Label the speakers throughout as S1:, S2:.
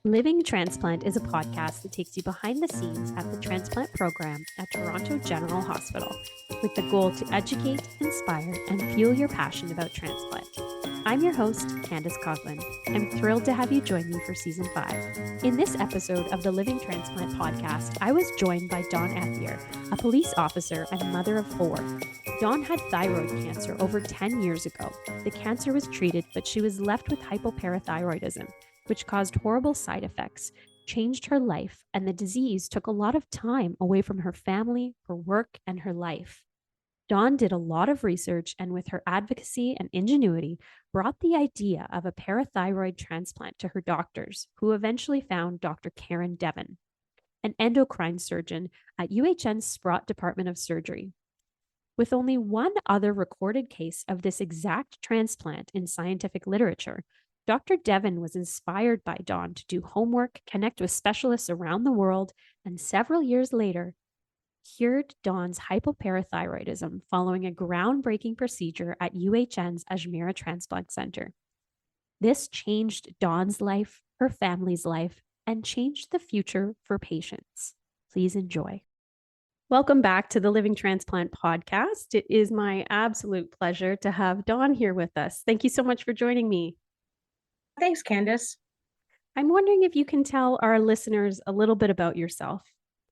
S1: Living Transplant is a podcast that takes you behind the scenes at the transplant program at Toronto General Hospital with the goal to educate, inspire, and fuel your passion about transplant. I'm your host, Candice Coughlin. I'm thrilled to have you join me for Season 5. In this episode of the Living Transplant podcast, I was joined by Dawn Ethier, a police officer and mother of 4. Dawn had thyroid cancer over 10 years ago. The cancer was treated, but she was left with hypoparathyroidism, which caused horrible side effects, changed her life, and the disease took a lot of time away from her family, her work, and her life. Dawn did a lot of research and, with her advocacy and ingenuity, brought the idea of a parathyroid transplant to her doctors, who eventually found Dr. Karen Devon, an endocrine surgeon at UHN's Sprott Department of Surgery. With only one other recorded case of this exact transplant in scientific literature, Dr. Devon was inspired by Dawn to do homework, connect with specialists around the world, and several years later, cured Dawn's hypoparathyroidism following a groundbreaking procedure at UHN's Ajmera Transplant Center. This changed Dawn's life, her family's life, and changed the future for patients. Please enjoy. Welcome back to the Living Transplant podcast. It is my absolute pleasure to have Dawn here with us. Thank you so much for joining me.
S2: Thanks, Candice.
S1: I'm wondering if you can tell our listeners a little bit about yourself.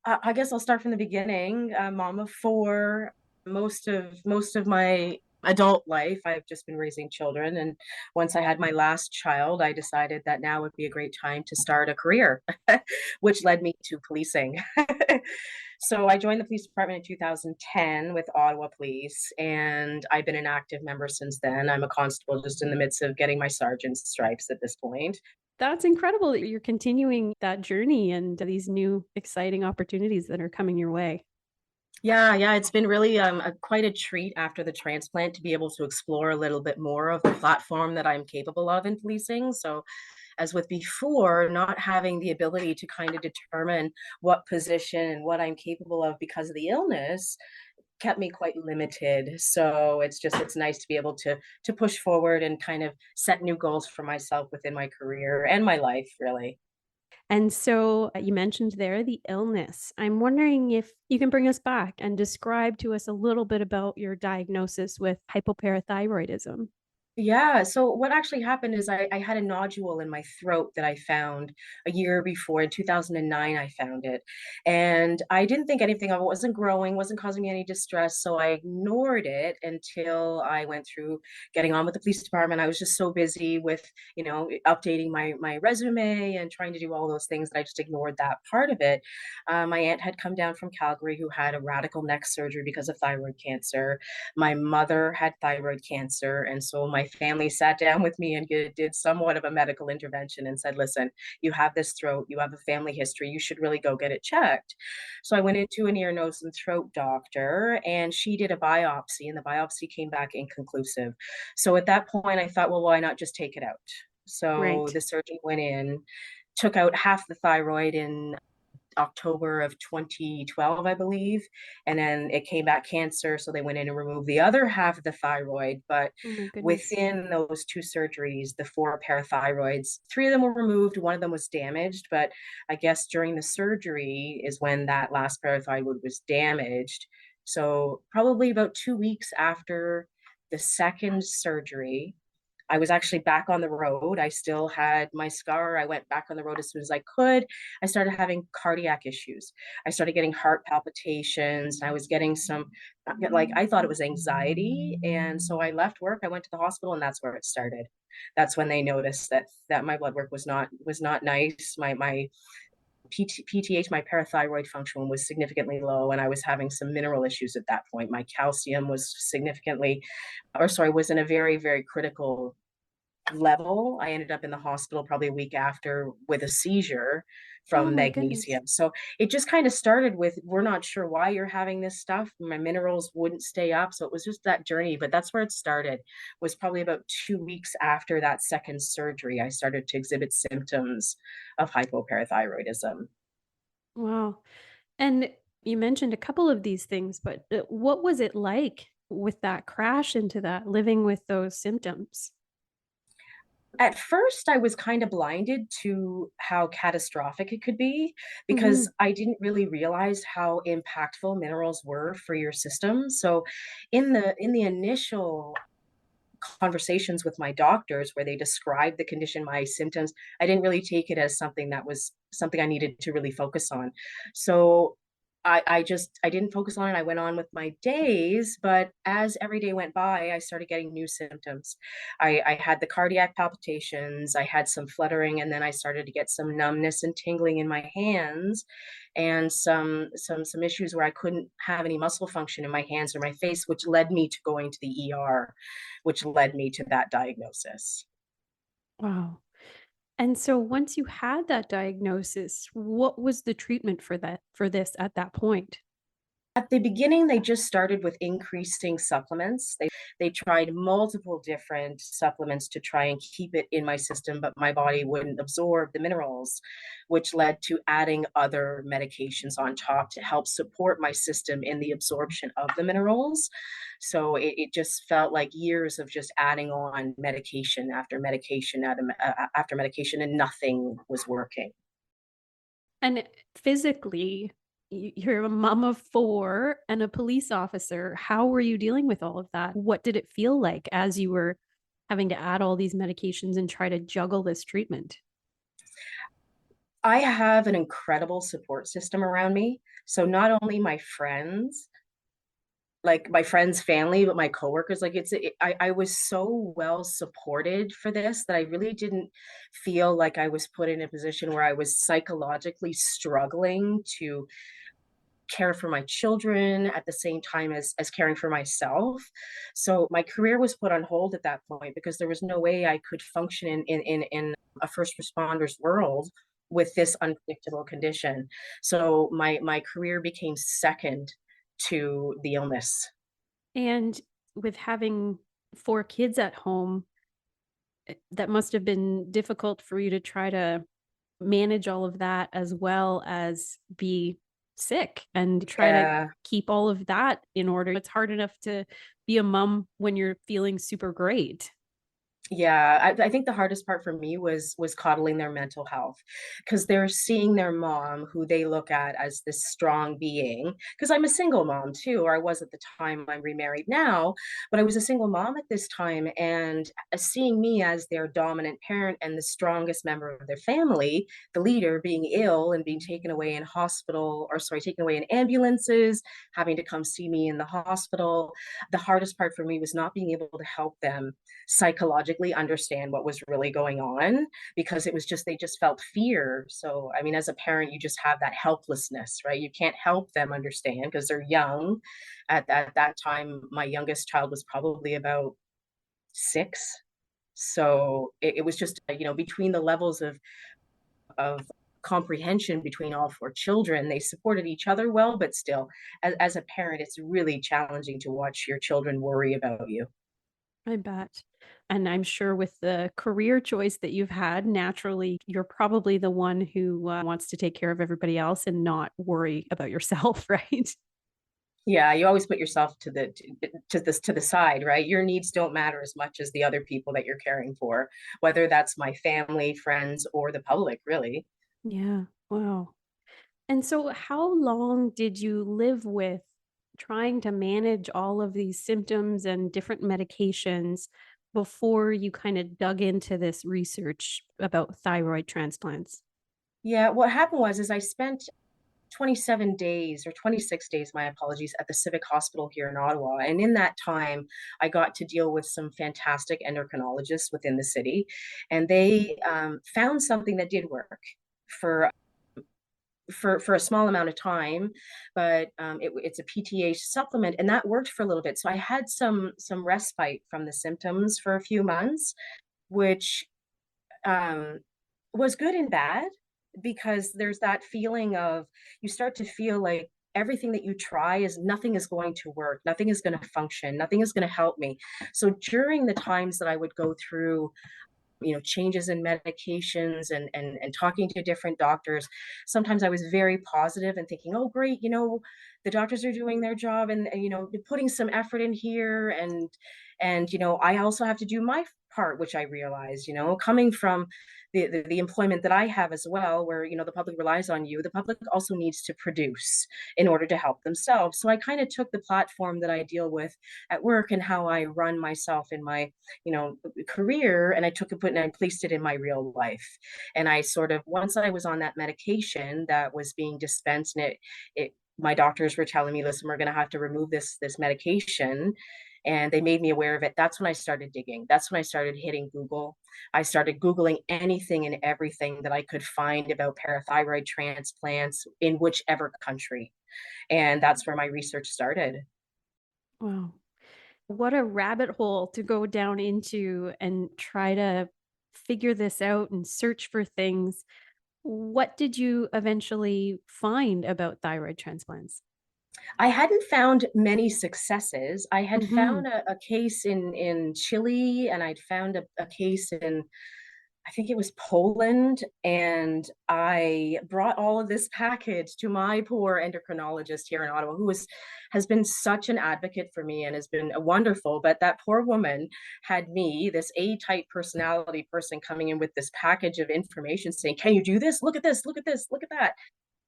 S2: I guess I'll start from the beginning. Mom of 4. Most of my adult life, I've just been raising children. And once I had my last child, I decided that now would be a great time to start a career, which led me to policing. So I joined the police department in 2010 with Ottawa Police, and I've been an active member since then. I'm a constable, just in the midst of getting my sergeant's stripes at this point.
S1: That's incredible that you're continuing that journey and these new exciting opportunities that are coming your way.
S2: Yeah, it's been really quite a treat after the transplant to be able to explore a little bit more of the platform that I'm capable of in policing. So, as with before, not having the ability to kind of determine what position and what I'm capable of because of the illness kept me quite limited. So it's nice to be able to push forward and kind of set new goals for myself within my career and my life, really.
S1: And so you mentioned there the illness. I'm wondering if you can bring us back and describe to us a little bit about your diagnosis with hypoparathyroidism.
S2: Yeah, so what actually happened is I had a nodule in my throat that I found a year before. In 2009, I found it. And I didn't think anything of it. Wasn't growing, wasn't causing me any distress. So I ignored it until I went through getting on with the police department. I was just so busy with, updating my resume and trying to do all those things that I just ignored that part of it. My aunt had come down from Calgary who had a radical neck surgery because of thyroid cancer. My mother had thyroid cancer, and so my family sat down with me and did somewhat of a medical intervention and said, listen, you have this throat, you have a family history, you should really go get it checked. So I went into an ear, nose, and throat doctor, and she did a biopsy, and the biopsy came back inconclusive. So at that point, I thought, well, why not just take it out? So
S1: Right.
S2: the surgeon went in, took out half the thyroid in October of 2012, I believe. And then it came back cancer. So they went in and removed the other half of the thyroid. But
S1: Oh my goodness.
S2: within those 2 surgeries, the 4 parathyroids, 3 of them were removed. One of them was damaged. But I guess during the surgery is when that last parathyroid was damaged. So probably about 2 weeks after the second surgery, I was actually back on the road. I still had my scar. I went back on the road as soon as I could. I started having cardiac issues. I started getting heart palpitations. I was getting some, like, I thought it was anxiety. And so I left work. I went to the hospital, and that's where it started. That's when they noticed that my blood work was not nice. My PTH, my parathyroid function was significantly low, and I was having some mineral issues at that point. My calcium was was in a very, very critical level. I ended up in the hospital probably a week after with a seizure
S1: Oh
S2: from
S1: my goodness.
S2: magnesium. So it just kind of started with, we're not sure why you're having this stuff. My minerals wouldn't stay up. So it was just that journey. But that's where it started, was probably about 2 weeks after that second surgery. I started to exhibit symptoms of hypoparathyroidism.
S1: Wow. And you mentioned a couple of these things, but what was it like with that crash into that, living with those symptoms?
S2: At first, I was kind of blinded to how catastrophic it could be
S1: Hmm.
S2: because I didn't really realize how impactful minerals were for your system. So, in the initial conversations with my doctors where they described the condition, my symptoms, I didn't really take it as something that was something I needed to really focus on. So I didn't focus on it. I went on with my days, but as every day went by, I started getting new symptoms. I had the cardiac palpitations, I had some fluttering, and then I started to get some numbness and tingling in my hands, and some issues where I couldn't have any muscle function in my hands or my face, which led me to going to the ER, which led me to that diagnosis.
S1: Wow. And so once you had that diagnosis, what was the treatment for this at that point?
S2: At the beginning, they just started with increasing supplements. They tried multiple different supplements to try and keep it in my system, but my body wouldn't absorb the minerals, which led to adding other medications on top to help support my system in the absorption of the minerals. So it just felt like years of just adding on medication after medication, and nothing was working.
S1: And physically, you're a mom of four and a police officer. How were you dealing with all of that? What did it feel like as you were having to add all these medications and try to juggle this treatment?
S2: I have an incredible support system around me. So not only my friends, like my friends' family, but my coworkers, like I was so well supported for this that I really didn't feel like I was put in a position where I was psychologically struggling to care for my children at the same time as caring for myself. So my career was put on hold at that point because there was no way I could function in a first responder's world with this unpredictable condition. So my career became second to the illness.
S1: And with having four kids at home, that must have been difficult for you to try to manage all of that as well as be sick and try to
S2: Yeah.
S1: keep all of that in order. It's hard enough to be a mom when you're feeling super great.
S2: Yeah, I think the hardest part for me was coddling their mental health because they're seeing their mom, who they look at as this strong being. Because I'm a single mom too, or I was at the time. I'm remarried now, but I was a single mom at this time, and seeing me as their dominant parent and the strongest member of their family, the leader, being ill and being taken away in hospital, or sorry, taken away in ambulances, having to come see me in the hospital. The hardest part for me was not being able to help them psychologically understand what was really going on, because it was just they just felt fear. So I mean, as a parent, you just have that helplessness, right? You can't help them understand because they're young. At that time, my youngest child was probably about 6. So it was just, between the levels of comprehension between all four children, they supported each other well, but still, as a parent, it's really challenging to watch your children worry about you.
S1: I bet. And I'm sure with the career choice that you've had, naturally, you're probably the one who wants to take care of everybody else and not worry about yourself, right?
S2: Yeah, you always put yourself to the side, right? Your needs don't matter as much as the other people that you're caring for, whether that's my family, friends, or the public, really.
S1: Yeah. Wow. And so, how long did you live with trying to manage all of these symptoms and different medications before you kind of dug into this research about thyroid transplants?
S2: Yeah, what happened was is I spent 27 days or 26 days, my apologies, at the Civic Hospital here in Ottawa. And in that time, I got to deal with some fantastic endocrinologists within the city, and they found something that did work for for a small amount of time, but it's a PTH supplement, and that worked for a little bit. So I had some respite from the symptoms for a few months, which um, was good and bad, because there's that feeling of, you start to feel like everything that you try is nothing is going to work, nothing is going to function, nothing is going to help me. So during the times that I would go through, changes in medications, and talking to different doctors, sometimes I was very positive and thinking, oh great, the doctors are doing their job, and putting some effort in here, and I also have to do my part, which I realized, coming from the employment that I have as well, where, the public relies on you, the public also needs to produce in order to help themselves. So I kind of took the platform that I deal with at work and how I run myself in my, career, and I took it and I placed it in my real life. And I sort of, once I was on that medication that was being dispensed, and it my doctors were telling me, listen, we're going to have to remove this medication, and they made me aware of it. That's when I started digging. That's when I started hitting Google. I started Googling anything and everything that I could find about parathyroid transplants in whichever country. And that's where my research started.
S1: Wow. What a rabbit hole to go down into and try to figure this out and search for things. What did you eventually find about thyroid transplants?
S2: I hadn't found many successes. I had
S1: Mm-hmm.
S2: found a case in Chile, and I'd found a case in, I think it was Poland, and I brought all of this package to my poor endocrinologist here in Ottawa, who has been such an advocate for me and has been wonderful. But that poor woman had me, this A-type personality person, coming in with this package of information saying, "Can you do this? Look at this, look at this, look at that."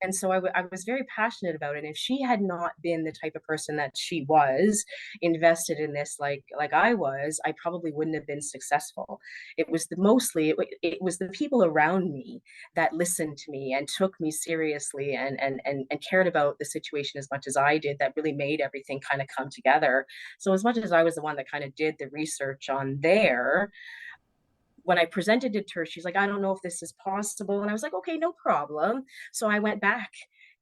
S2: And so I was very passionate about it. And if she had not been the type of person that she was, invested in this like I was, I probably wouldn't have been successful. It was it was the people around me that listened to me and took me seriously, and cared about the situation as much as I did, that really made everything kind of come together. So as much as I was the one that kind of did the research on there, when I presented it to her, she's like, I don't know if this is possible. And I was like, okay, no problem. So I went back,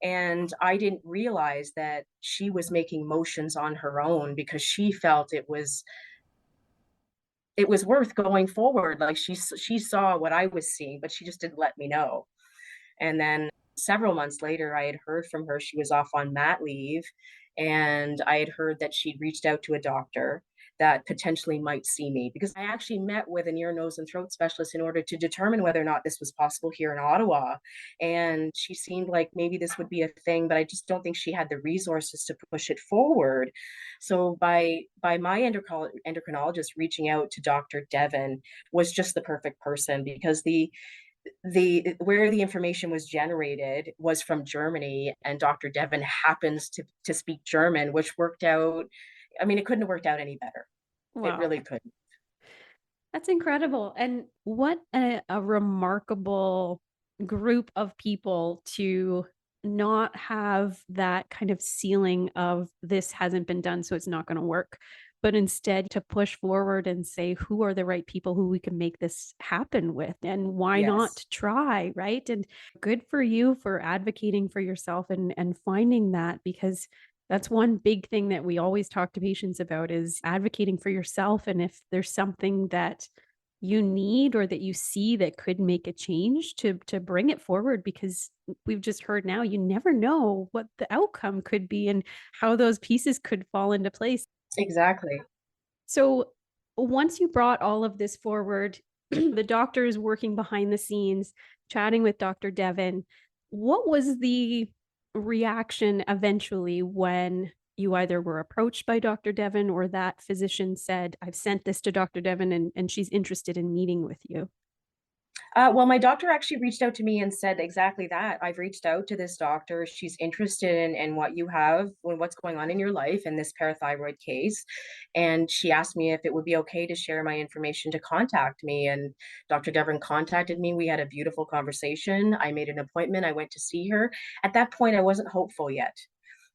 S2: and I didn't realize that she was making motions on her own because she felt it was worth going forward. Like she saw what I was seeing, but she just didn't let me know. And then several months later, I had heard from her. She was off on mat leave, and I had heard that she'd reached out to a doctor that potentially might see me, because I actually met with an ear, nose, and throat specialist in order to determine whether or not this was possible here in Ottawa. And she seemed like maybe this would be a thing, but I just don't think she had the resources to push it forward. So by my endocrinologist reaching out to Dr. Devon was just the perfect person, because the where the information was generated was from Germany, and Dr. Devon happens to speak German, which worked out. I mean, it couldn't have worked out any better. It
S1: Wow.
S2: really couldn't.
S1: That's incredible. And what a remarkable group of people to not have that kind of ceiling of this hasn't been done, so it's not going to work, but instead to push forward and say, who are the right people who we can make this happen with? And why
S2: Yes,
S1: not try? Right. And good for you for advocating for yourself and finding that, because that's one big thing that we always talk to patients about is advocating for yourself. And if there's something that you need or that you see that could make a change, to bring it forward, because we've just heard now you never know what the outcome could be and how those pieces could fall into place.
S2: exactly.
S1: So once you brought all of this forward, the doctor is working behind the scenes, chatting with Dr. Devon. What was the reaction eventually when you either were approached by Dr. Devon or that physician said, I've sent this to Dr. Devon and she's interested in meeting with you?
S2: Well, my doctor actually reached out to me and said exactly that. I've reached out to this doctor. She's interested in what you have, what's going on in your life in this parathyroid case. And she asked me if it would be okay to share my information to contact me. And Dr. Devon contacted me. We had a beautiful conversation. I made an appointment. I went to see her. At that point, I wasn't hopeful yet.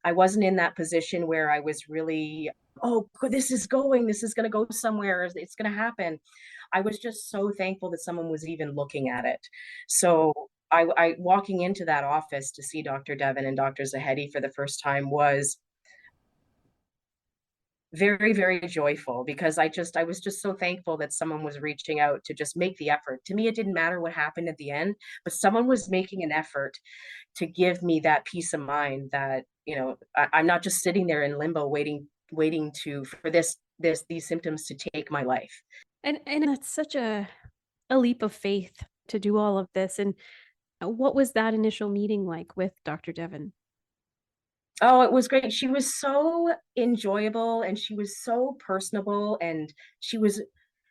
S2: I wasn't in that position where I was really, oh, this is going to go somewhere. It's going to happen. I was just so thankful that someone was even looking at it. So I walking into that office to see Dr. Devon and Dr. Zahedi for the first time was very, very joyful, because I was just so thankful that someone was reaching out to just make the effort. To me, it didn't matter what happened at the end, but someone was making an effort to give me that peace of mind that, I'm not just sitting there in limbo waiting for these symptoms to take my life.
S1: And that's such a leap of faith to do all of this. And what was that initial meeting like with Dr. Devon?
S2: Oh, it was great. She was so enjoyable, and she was so personable, and she was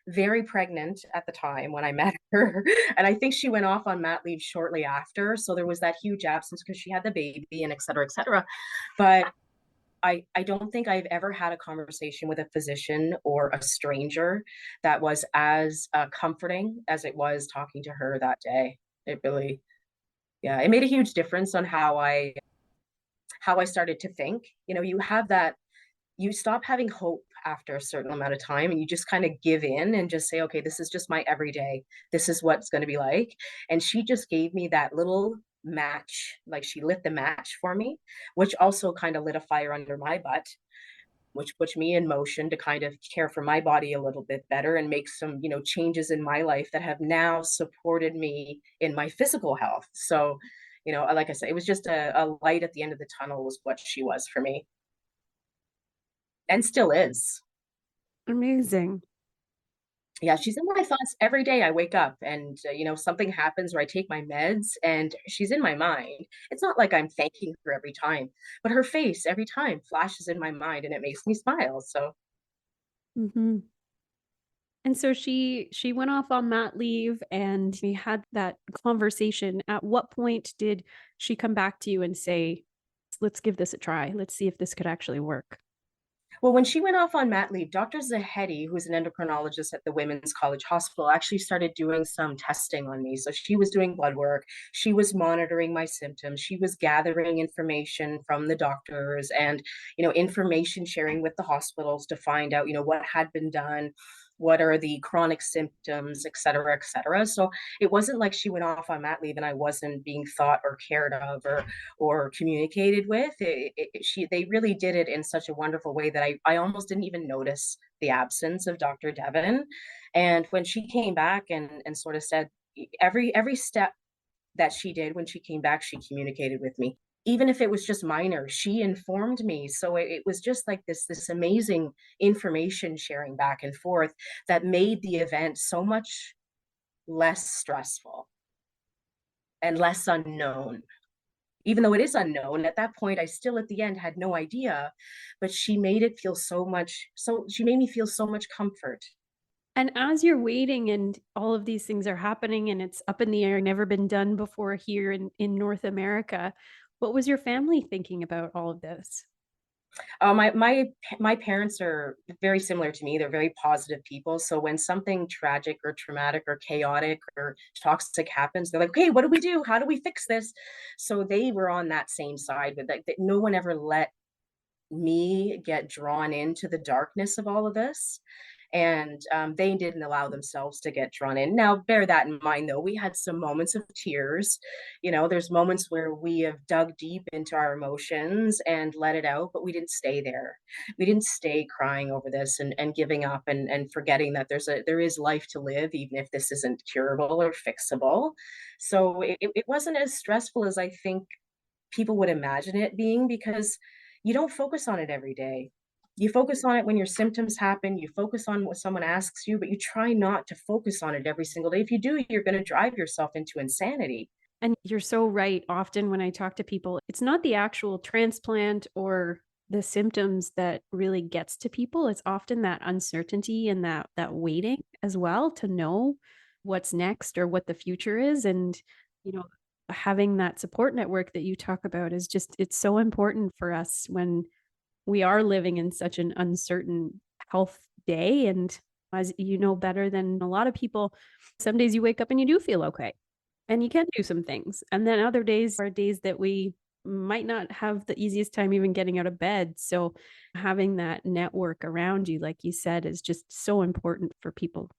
S2: very pregnant at the time when I met her. And I think she went off on mat leave shortly after. So there was that huge absence because she had the baby and et cetera, et cetera. But I don't think I've ever had a conversation with a physician or a stranger that was as comforting as it was talking to her that day. It really, yeah, it made a huge difference on how I started to think. You know, you have that, you stop having hope after a certain amount of time and you just kind of give in and just say, okay, this is just my everyday. This is what it's going to be like. And she just gave me that little match, like she lit the match for me, which also kind of lit a fire under my butt, which puts me in motion to kind of care for my body a little bit better and make some, changes in my life that have now supported me in my physical health. So, like I said, it was just a light at the end of the tunnel was what she was for me and still is.
S1: Amazing.
S2: Yeah, she's in my thoughts every day. I wake up and, something happens where I take my meds and she's in my mind. It's not like I'm thanking her every time, but her face every time flashes in my mind and it makes me smile. So,
S1: Mm-hmm. And so she went off on mat leave and we had that conversation. At what point did she come back to you and say, let's give this a try. Let's see if this could actually work?
S2: well, when she went off on mat leave, Dr. Zahedi, who's an endocrinologist at the Women's College Hospital, actually started doing some testing on me. So she was doing blood work, she was monitoring my symptoms, she was gathering information from the doctors and, information sharing with the hospitals to find out, what had been done, what are the chronic symptoms, et cetera, et cetera. So it wasn't like she went off on mat leave and I wasn't being thought or cared of or communicated with. They really did it in such a wonderful way that I almost didn't even notice the absence of Dr. Devon. And when she came back and sort of said every step that she did when she came back, she communicated with me. Even if it was just minor, she informed me. So it was just like this amazing information sharing back and forth that made the event so much less stressful and less unknown. Even though it is unknown, at that point, I still at the end had no idea, but she made it feel so she made me feel so much comfort.
S1: And as you're waiting and all of these things are happening and it's up in the air, never been done before here in North America, what was your family thinking about all of this?
S2: My parents are very similar to me. They're very positive people. So when something tragic or traumatic or chaotic or toxic happens, they're like, "Okay, what do we do? How do we fix this?" So they were on that same side with that no one ever let me get drawn into the darkness of all of this. And they didn't allow themselves to get drawn in. Now, bear that in mind, though. We had some moments of tears. There's moments where we have dug deep into our emotions and let it out, but we didn't stay there. We didn't stay crying over this and giving up and forgetting that there is life to live, even if this isn't curable or fixable. So it wasn't as stressful as I think people would imagine it being because you don't focus on it every day. You focus on it when your symptoms happen, you focus on what someone asks you, but you try not to focus on it every single day. If you do, you're going to drive yourself into insanity.
S1: And you're so right. Often when I talk to people, it's not the actual transplant or the symptoms that really gets to people. It's often that uncertainty and that waiting as well to know what's next or what the future is. And, you know, having that support network that you talk about is just, it's so important for us when we are living in such an uncertain health day. And as you know better than a lot of people, some days you wake up and you do feel okay and you can do some things. And then other days are days that we might not have the easiest time even getting out of bed. So having that network around you, like you said, is just so important for people.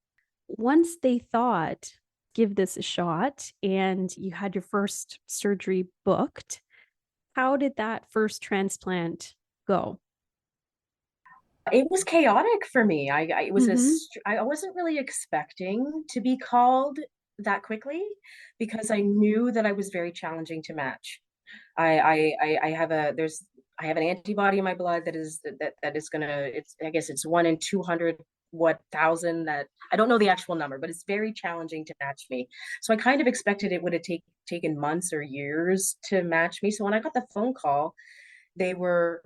S1: Once they thought, give this a shot, and you had your first surgery booked, how did that first transplant go?
S2: It was chaotic for me. It was
S1: Mm-hmm.
S2: I wasn't really expecting to be called that quickly because I knew that I was very challenging to match. I have I have an antibody in my blood that is gonna it's I guess it's 1 in 200 what thousand that I don't know the actual number, but it's very challenging to match me. So I kind of expected it would have taken months or years to match me. So when I got the phone call, they were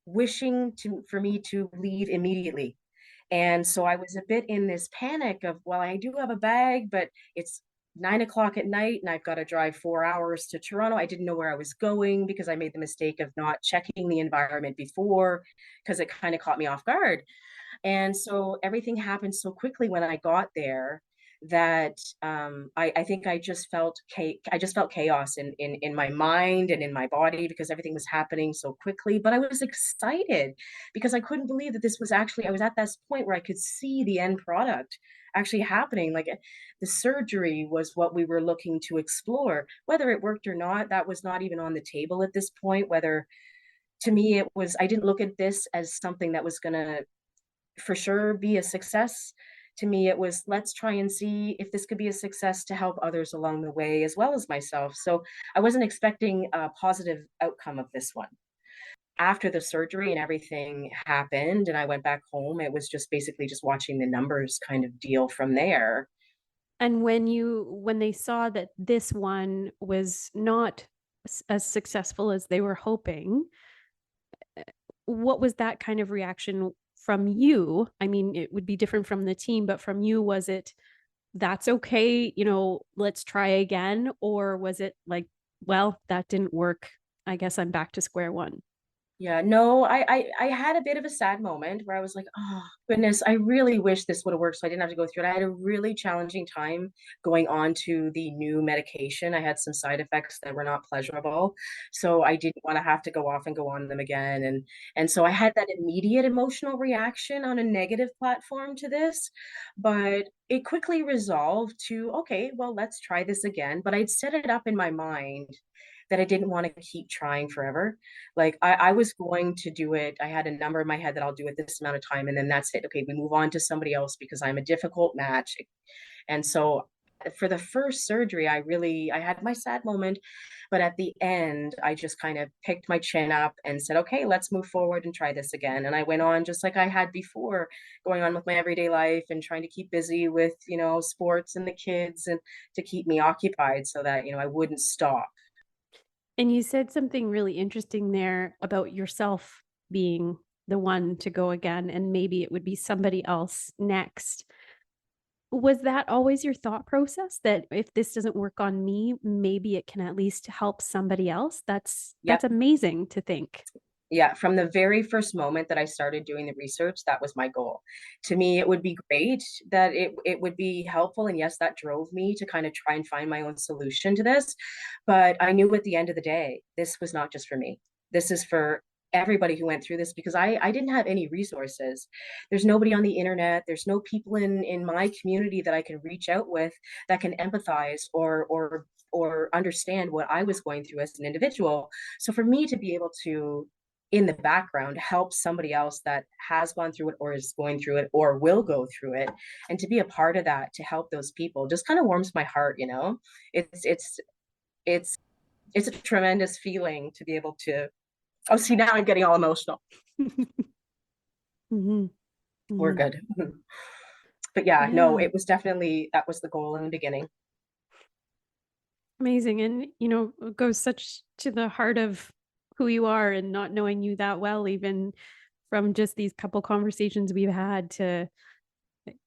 S2: wishing to for me to leave immediately. And so I was a bit in this panic of, well, I do have a bag, but it's 9 o'clock at night and I've got to drive 4 hours to Toronto. I didn't know where I was going because I made the mistake of not checking the environment before, because it kind of caught me off guard. And so everything happened so quickly when I got there that I think I just felt chaos in my mind and in my body because everything was happening so quickly. But I was excited because I couldn't believe that this was actually, I was at this point where I could see the end product actually happening. Like the surgery was what we were looking to explore. Whether it worked or not, that was not even on the table at this point. Whether to me it was, I didn't look at this as something that was going to for sure be a success. To me, it was, let's try and see if this could be a success to help others along the way as well as myself. So I wasn't expecting a positive outcome of this one. After the surgery and everything happened and I went back home, it was just basically just watching the numbers kind of deal from there.
S1: And when they saw that this one was not as successful as they were hoping, what was that kind of reaction from you? I mean, it would be different from the team, but from you, was it, that's okay, let's try again? Or was it like, well, that didn't work, I guess I'm back to square one?
S2: Yeah, no, I had a bit of a sad moment where I was like, oh goodness, I really wish this would have worked so I didn't have to go through it. I had a really challenging time going on to the new medication. I had some side effects that were not pleasurable. So I didn't want to have to go off and go on them again. And so I had that immediate emotional reaction on a negative platform to this, but it quickly resolved to, okay, well, let's try this again. But I'd set it up in my mind that I didn't want to keep trying forever. Like I was going to do it. I had a number in my head that I'll do it this amount of time and then that's it. Okay, we move on to somebody else because I'm a difficult match. And so for the first surgery, I had my sad moment, but at the end, I just kind of picked my chin up and said, okay, let's move forward and try this again. And I went on just like I had before, going on with my everyday life and trying to keep busy with, sports and the kids and to keep me occupied so that, I wouldn't stop.
S1: And you said something really interesting there about yourself being the one to go again, and maybe it would be somebody else next. Was that always your thought process, that if this doesn't work on me, maybe it can at least help somebody else? That's
S2: Yep.
S1: amazing to think.
S2: Yeah, from the very first moment that I started doing the research, that was my goal. To me, it would be great that it would be helpful. And yes, that drove me to kind of try and find my own solution to this. But I knew at the end of the day, this was not just for me. This is for everybody who went through this because I didn't have any resources. There's nobody on the internet. There's no people in my community that I can reach out with that can empathize or understand what I was going through as an individual. So for me to be able to in the background help somebody else that has gone through it or is going through it or will go through it, and to be a part of that to help those people just kind of warms my heart. It's it's it's it's a tremendous feeling to be able to, oh, see, now I'm getting all emotional.
S1: Mm-hmm.
S2: We're
S1: Mm-hmm.
S2: good. But yeah, no,
S1: Yeah,
S2: it was definitely, that was the goal in the beginning.
S1: amazing. And it goes such to the heart of who you are, and not knowing you that well, even from just these couple conversations we've had, to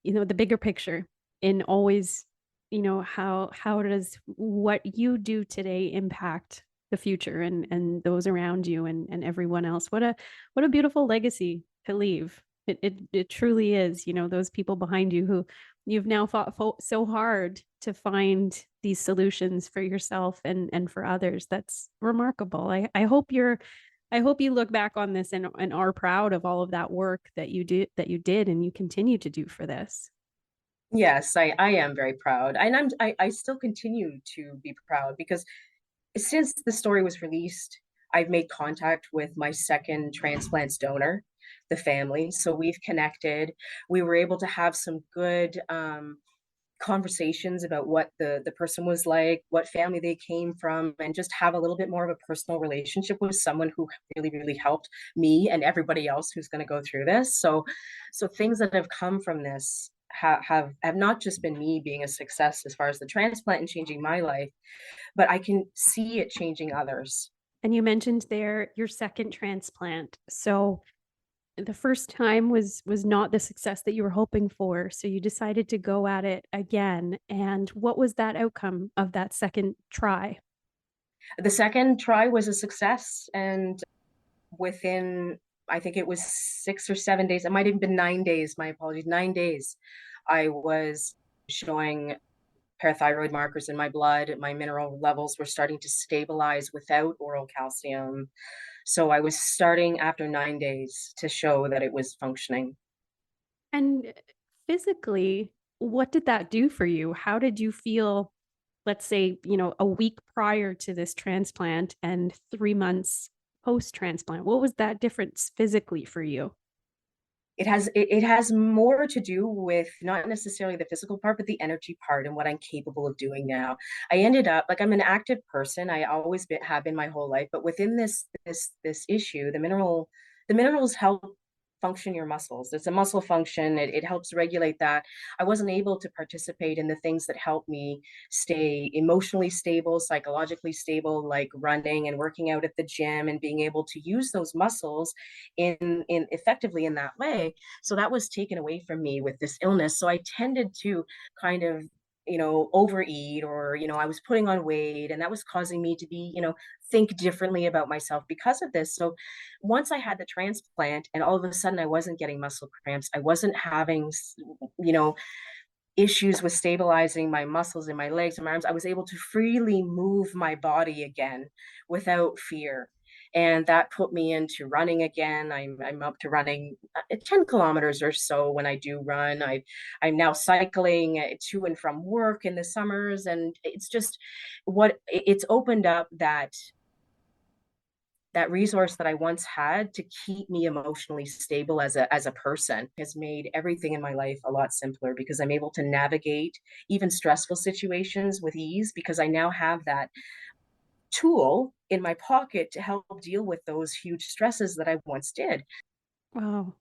S1: the bigger picture, and always, how does what you do today impact the future, and those around you, and everyone else. What a beautiful legacy to leave. It truly is. Those people behind you who you've now fought so hard to find these solutions for yourself and for others. That's remarkable. I hope you look back on this, and are proud of all of that work that you did and you continue to do for this.
S2: Yes, I am very proud, and I still continue to be proud because since the story was released, I've made contact with my second transplants donor, the family. So we've connected. We were able to have some good conversations about what the person was like, what family they came from, and just have a little bit more of a personal relationship with someone who really, really helped me and everybody else who's going to go through this. So things that have come from this have not just been me being a success as far as the transplant and changing my life, but I can see it changing others.
S1: And you mentioned there your second transplant. So the first time was not the success that you were hoping for, so you decided to go at it again. And what was that outcome of that second try?
S2: The second try was a success, and within, I think it was 6 or 7 days, it might have been 9 days, my apologies, 9 days, I was showing parathyroid markers in my blood. My mineral levels were starting to stabilize without oral calcium. So I was starting after 9 days to show that it was functioning.
S1: And physically, what did that do for you? How did you feel, let's say, a week prior to this transplant and 3 months post transplant? What was that difference physically for you?
S2: It has more to do with not necessarily the physical part, but the energy part and what I'm capable of doing now. I ended up like, I'm an active person. I always have been my whole life, but within this issue, the minerals help function your muscles. It's a muscle function. It helps regulate that. I wasn't able to participate in the things that help me stay emotionally stable, psychologically stable, like running and working out at the gym and being able to use those muscles in effectively in that way. So that was taken away from me with this illness. So I tended to kind of, overeat, or, I was putting on weight, and that was causing me to be, think differently about myself because of this. So once I had the transplant and all of a sudden I wasn't getting muscle cramps, I wasn't having, you know, issues with stabilizing my muscles in my legs and my arms, I was able to freely move my body again without fear. And that put me into running again. I'm up to running 10 kilometers or so when I do run. I'm now cycling to and from work in the summers. And it's just it's opened up that resource that I once had to keep me emotionally stable as a person has made everything in my life a lot simpler, because I'm able to navigate even stressful situations with ease, because I now have that tool in my pocket to help deal with those huge stresses that I once did.
S1: Wow.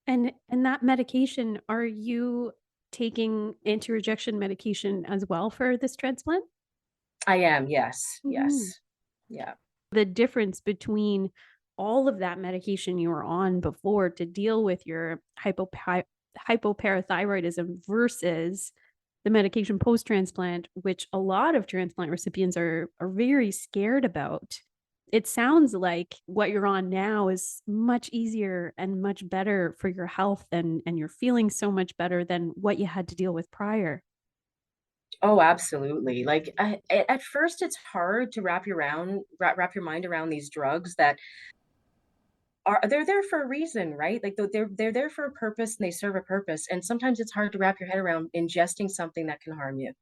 S1: And that medication, are you taking anti-rejection medication as well for this transplant?
S2: I am, yes,
S1: Mhm.
S2: yes. Yeah.
S1: The difference between all of that medication you were on before to deal with your hypoparathyroidism versus the medication post transplant, which a lot of transplant recipients are very scared about. It sounds like what you're on now is much easier and much better for your health, and you're feeling so much better than what you had to deal with prior.
S2: Oh, absolutely. Like at first, it's hard to wrap your mind around these drugs that they're there for a reason, right? Like they're there for a purpose and they serve a purpose. And sometimes it's hard to wrap your head around ingesting something that can harm you.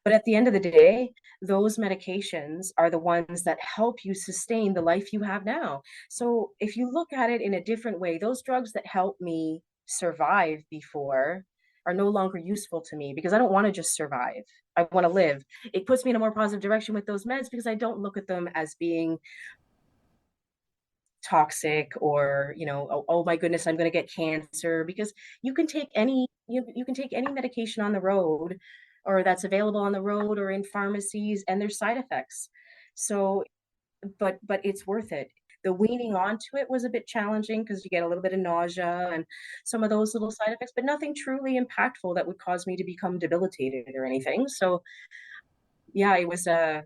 S2: But at the end of the day, those medications are the ones that help you sustain the life you have now. So if you look at it in a different way, those drugs that helped me survive before are no longer useful to me, because I don't want to just survive. I want to live. It puts me in a more positive direction with those meds, because I don't look at them as being toxic, or, oh my goodness, I'm going to get cancer. Because you can take any medication on the road, or that's available on the road or in pharmacies, and there's side effects. So but it's worth it. The weaning onto it was a bit challenging, because you get a little bit of nausea and some of those little side effects, but nothing truly impactful that would cause me to become debilitated or anything. So yeah, it was I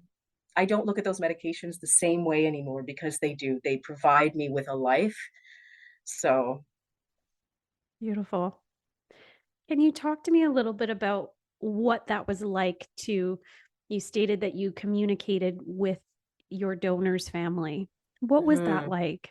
S2: don't look at those medications the same way anymore, because they provide me with a life. So,
S1: Beautiful. Can you talk to me a little bit about what that was like to, you stated that you communicated with your donor's family. What was that
S2: mhm.
S1: like?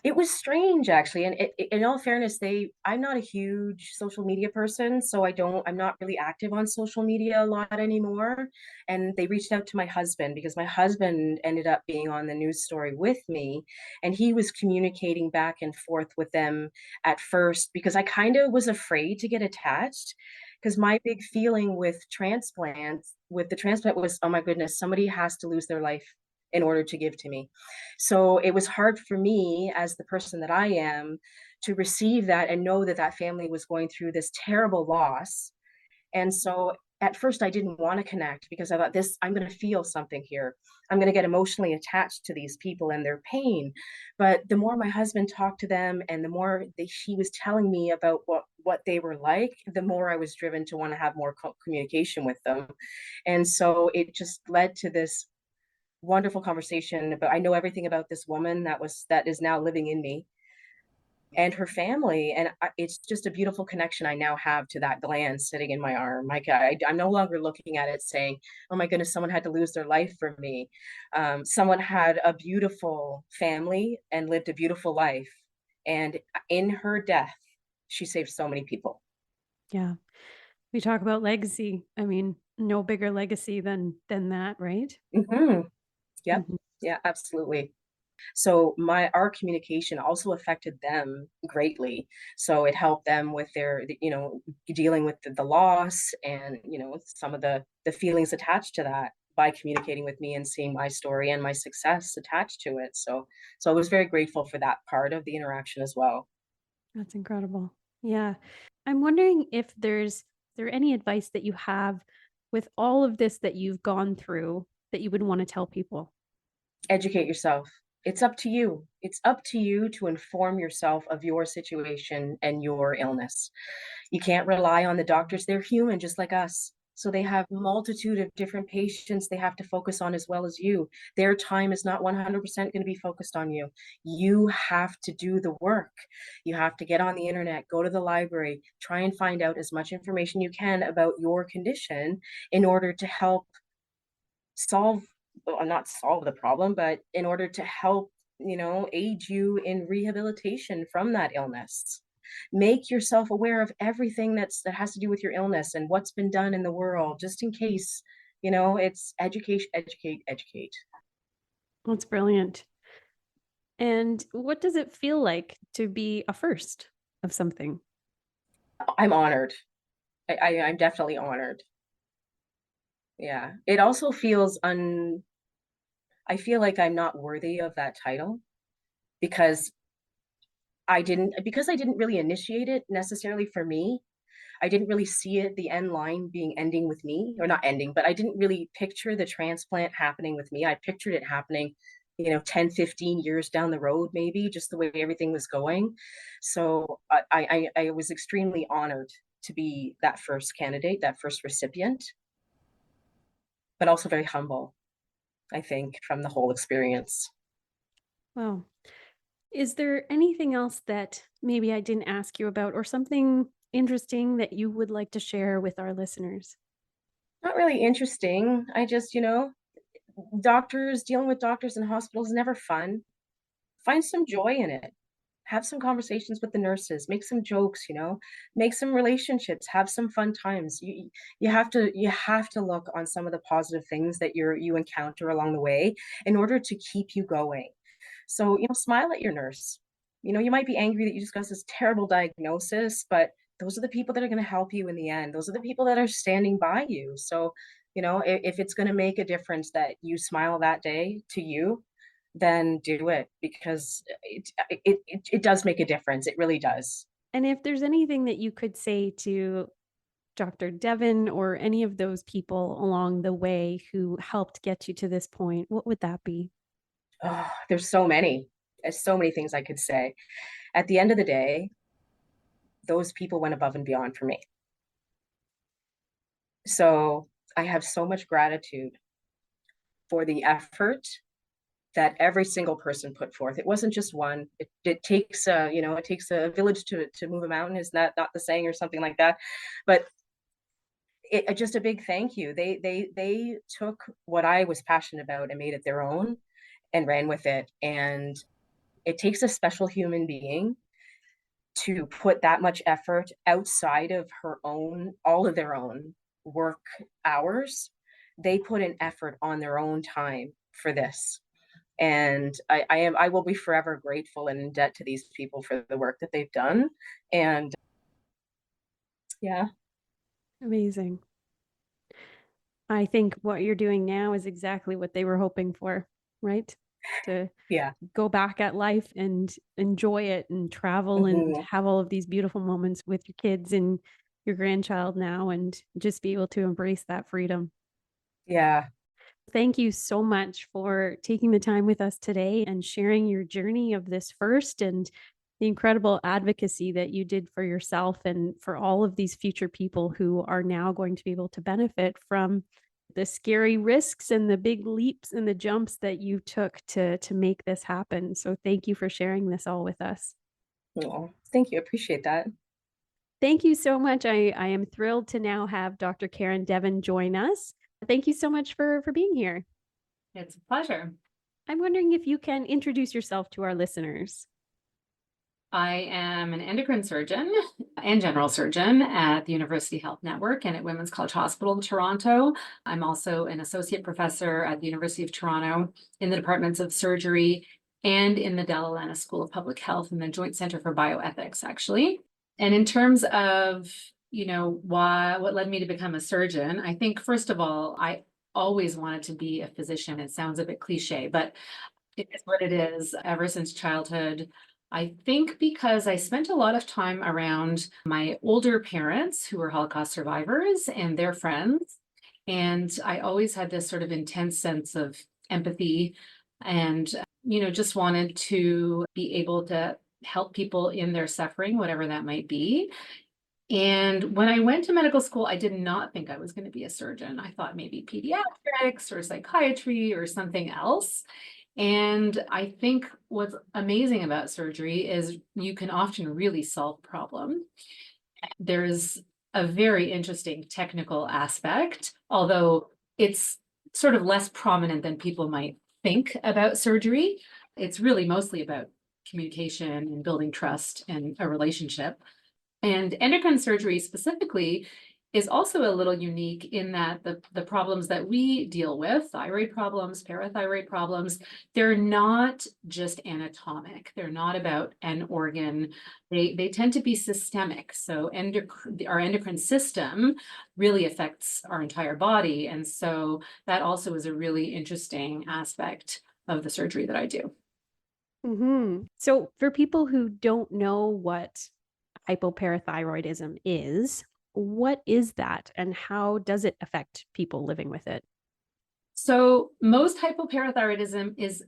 S2: It was strange, actually. And in all fairness, I'm not a huge social media person, so I'm not really active on social media a lot anymore. And they reached out to my husband, because my husband ended up being on the news story with me, and he was communicating back and forth with them at first, because I kind of was afraid to get attached. Because my big feeling with the transplant was, oh my goodness, somebody has to lose their life in order to give to me. So it was hard for me, as the person that I am, to receive that and know that that family was going through this terrible loss. And so at first I didn't want to connect because I thought I'm going to feel something here. I'm going to get emotionally attached to these people and their pain. But the more my husband talked to them and the more he was telling me about what they were like, the more I was driven to want to have more communication with them. And so it just led to this wonderful conversation about, I know everything about this woman that is now living in me and her family. And it's just a beautiful connection I now have to that gland sitting in my arm. Like I'm no longer looking at it saying, oh my goodness, someone had to lose their life for me. Someone had a beautiful family and lived a beautiful life. And in her death, she saved so many people.
S1: Yeah. We talk about legacy. I mean, no bigger legacy than that, right?
S2: Mm-hmm. Yep.
S1: Mm-hmm.
S2: Yeah, absolutely. So our communication also affected them greatly. So it helped them with their, dealing with the loss and, some of the feelings attached to that by communicating with me and seeing my story and my success attached to it. So I was very grateful for that part of the interaction as well.
S1: That's incredible. Yeah. I'm wondering if there any advice that you have with all of this that you've gone through that you would want to tell people?
S2: Educate yourself. It's up to you. It's up to you to inform yourself of your situation and your illness. You can't rely on the doctors. They're human just like us. So they have multitude of different patients they have to focus on as well as you. Their time is not 100% going to be focused on you. You have to do the work. You have to get on the internet, go to the library, try and find out as much information you can about your condition in order to help solve, well, not solve the problem, but in order to help, aid you in rehabilitation from that illness. Make yourself aware of everything that has to do with your illness and what's been done in the world, just in case, it's education, educate, educate.
S1: That's brilliant. And what does it feel like to be a first of something?
S2: I'm honored. I'm definitely honored. Yeah. It also feels I feel like I'm not worthy of that title because I didn't really initiate it necessarily for me. I didn't really see it, the end line being ending with me, or not ending, but I didn't really picture the transplant happening with me. I pictured it happening, 10, 15 years down the road, maybe, just the way everything was going. So I was extremely honored to be that first candidate, that first recipient, but also very humble, I think, from the whole experience.
S1: Wow. Is there anything else that maybe I didn't ask you about or something interesting that you would like to share with our listeners?
S2: Not really interesting. I just, dealing with doctors in hospitals is never fun. Find some joy in it. Have some conversations with the nurses, make some jokes, make some relationships, have some fun times. You have to look on some of the positive things that you encounter along the way in order to keep you going. So, smile at your nurse. You might be angry that you just got this terrible diagnosis, but those are the people that are going to help you in the end. Those are the people that are standing by you. So, if it's going to make a difference that you smile that day to you, then do it because it does make a difference. It really does.
S1: And if there's anything that you could say to Dr. Devon or any of those people along the way who helped get you to this point, what would that be?
S2: Oh, there's so many. There's so many things I could say. At the end of the day, those people went above and beyond for me. So I have so much gratitude for the effort that every single person put forth. It wasn't just one. It takes it takes a village to move a mountain. Is that not the saying or something like that? But just a big thank you. They took what I was passionate about and made it their own and ran with it. And it takes a special human being to put that much effort outside of all of their own work hours. They put an effort on their own time for this. And I will be forever grateful and in debt to these people for the work that they've done. And yeah.
S1: Amazing. I think what you're doing now is exactly what they were hoping for, right? To
S2: Yeah.
S1: go back at life and enjoy it and travel and
S2: Mm-hmm.
S1: have all of these beautiful moments with your kids and your grandchild now and just be able to embrace that freedom.
S2: Yeah.
S1: Thank you so much for taking the time with us today and sharing your journey of this first and the incredible advocacy that you did for yourself and for all of these future people who are now going to be able to benefit from the scary risks and the big leaps and the jumps that you took to make this happen. So thank you for sharing this all with us.
S2: Oh, thank you. Appreciate that.
S1: Thank you so much. I am thrilled to now have Dr. Karen Devon join us. Thank you so much for being here.
S3: It's a pleasure.
S1: I'm wondering if you can introduce yourself to our listeners.
S3: I am an endocrine surgeon and general surgeon at the University Health Network and at Women's College Hospital in Toronto. I'm also an associate professor at the University of Toronto in the departments of surgery and in the Della Lana School of Public Health and the Joint Center for Bioethics, actually. And in terms of, what led me to become a surgeon, I think, first of all, I always wanted to be a physician. It sounds a bit cliche, but it is what it is ever since childhood. I think because I spent a lot of time around my older parents who were Holocaust survivors and their friends. And I always had this sort of intense sense of empathy and, just wanted to be able to help people in their suffering, whatever that might be. And when I went to medical school, I did not think I was going to be a surgeon. I thought maybe pediatrics or psychiatry or something else. And I think what's amazing about surgery is you can often really solve problems. There's a very interesting technical aspect, although it's sort of less prominent than people might think about surgery. It's really mostly about communication and building trust and a relationship. And endocrine surgery specifically is also a little unique in that the problems that we deal with, thyroid problems, parathyroid problems, they're not just anatomic. They're not about an organ. They tend to be systemic. So our endocrine system really affects our entire body. And so that also is a really interesting aspect of the surgery that I do.
S1: Mm-hmm. So for people who don't know what hypoparathyroidism is, what is that and how does it affect people living with it?
S3: So most hypoparathyroidism is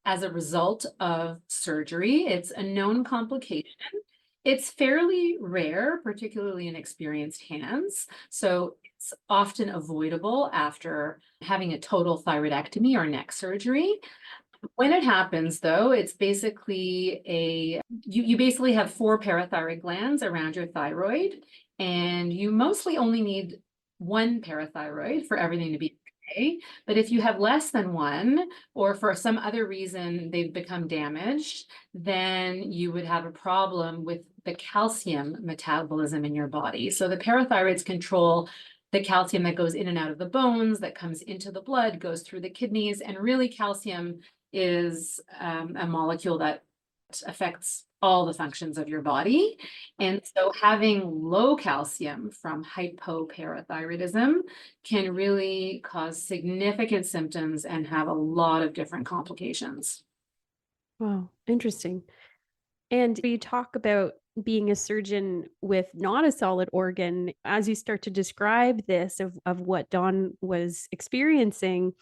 S3: as a result of surgery. It's a known complication. It's fairly rare, particularly in experienced hands. So it's often avoidable after having a total thyroidectomy or neck surgery. When it happens, though, it's basically you basically have 4 parathyroid glands around your thyroid, and you mostly only need 1 parathyroid for everything to be okay. But if you have less than 1, or for some other reason they've become damaged, then you would have a problem with the calcium metabolism in your body. So the parathyroids control the calcium that goes in and out of the bones, that comes into the blood, goes through the kidneys, and really calcium is a molecule that affects all the functions of your body. And so having low calcium from hypoparathyroidism can really cause significant symptoms and have a lot of different complications.
S1: Wow, interesting. And you talk about being a surgeon with not a solid organ. As you start to describe this of what Dawn was experiencing,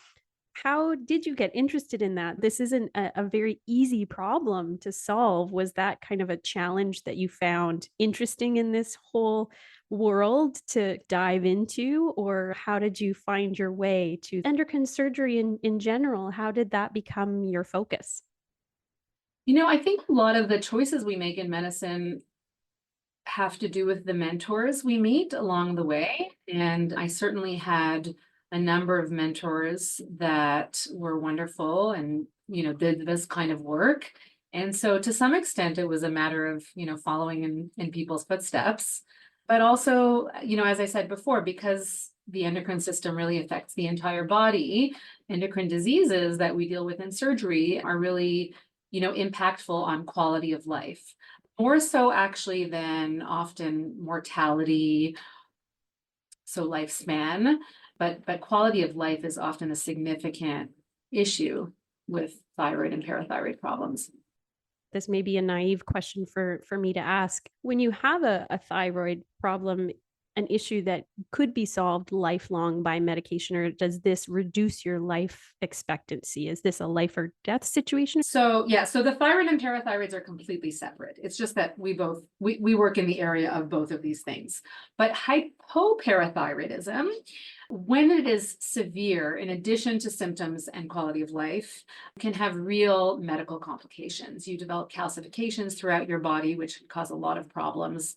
S1: how did you get interested in that? This isn't a very easy problem to solve. Was that kind of a challenge that you found interesting in this whole world to dive into? Or how did you find your way to endocrine surgery in general? How did that become your focus?
S3: I think a lot of the choices we make in medicine have to do with the mentors we meet along the way. And I certainly had a number of mentors that were wonderful and, did this kind of work. And so to some extent, it was a matter of, following in people's footsteps. But also, as I said before, because the endocrine system really affects the entire body, endocrine diseases that we deal with in surgery are really, impactful on quality of life. More so actually than often mortality, so lifespan, but quality of life is often a significant issue with thyroid and parathyroid problems.
S1: This may be a naive question for me to ask. When you have a thyroid problem, an issue that could be solved lifelong by medication, or does this reduce your life expectancy? Is this a life or death situation?
S3: So yeah, so the thyroid and parathyroids are completely separate. It's just that we work in the area of both of these things. But hypoparathyroidism, when it is severe, in addition to symptoms and quality of life, can have real medical complications. You develop calcifications throughout your body, which can cause a lot of problems.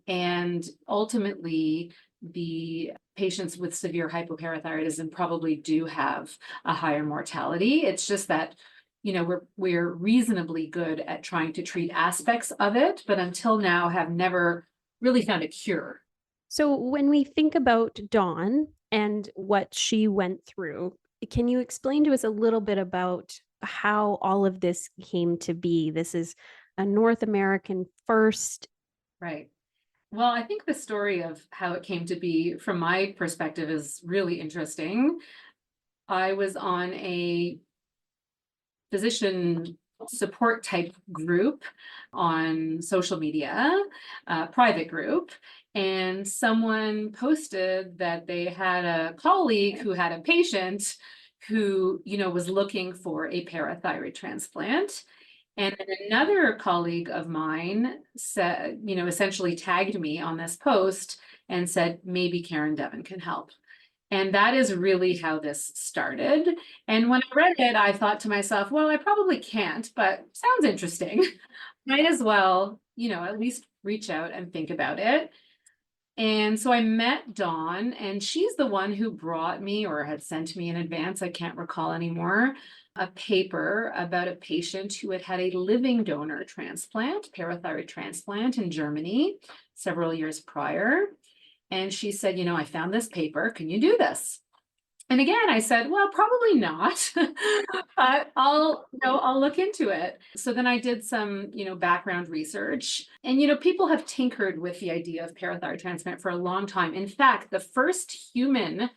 S3: And ultimately, the patients with severe hypoparathyroidism probably do have a higher mortality. It's just that, you know, we're reasonably good at trying to treat aspects of it, but until now have never really found a cure.
S1: So when we think about Dawn and what she went through, can you explain to us a little bit about how all of this came to be? This is a North American first.
S3: Right. Well, I think the story of how it came to be, from my perspective, is really interesting. I was on a physician support type group on social media, private group, and someone posted that they had a colleague who had a patient who, you know, was looking for a parathyroid transplant. And then another colleague of mine said, you know, essentially tagged me on this post and said, maybe Karen Devon can help. And that is really how this started. And when I read it, I thought to myself, well, I probably can't, but sounds interesting. Might as well, you know, at least reach out and think about it. And so I met Dawn, and she's the one who brought me, or had sent me in advance, I can't recall anymore, a paper about a patient who had had a living donor transplant, parathyroid transplant in Germany several years prior. And she said, you know, I found this paper. Can you do this? And again, I said, well, probably not, but I'll look into it. So then I did some, you know, background research, and, you know, people have tinkered with the idea of parathyroid transplant for a long time. In fact, the first human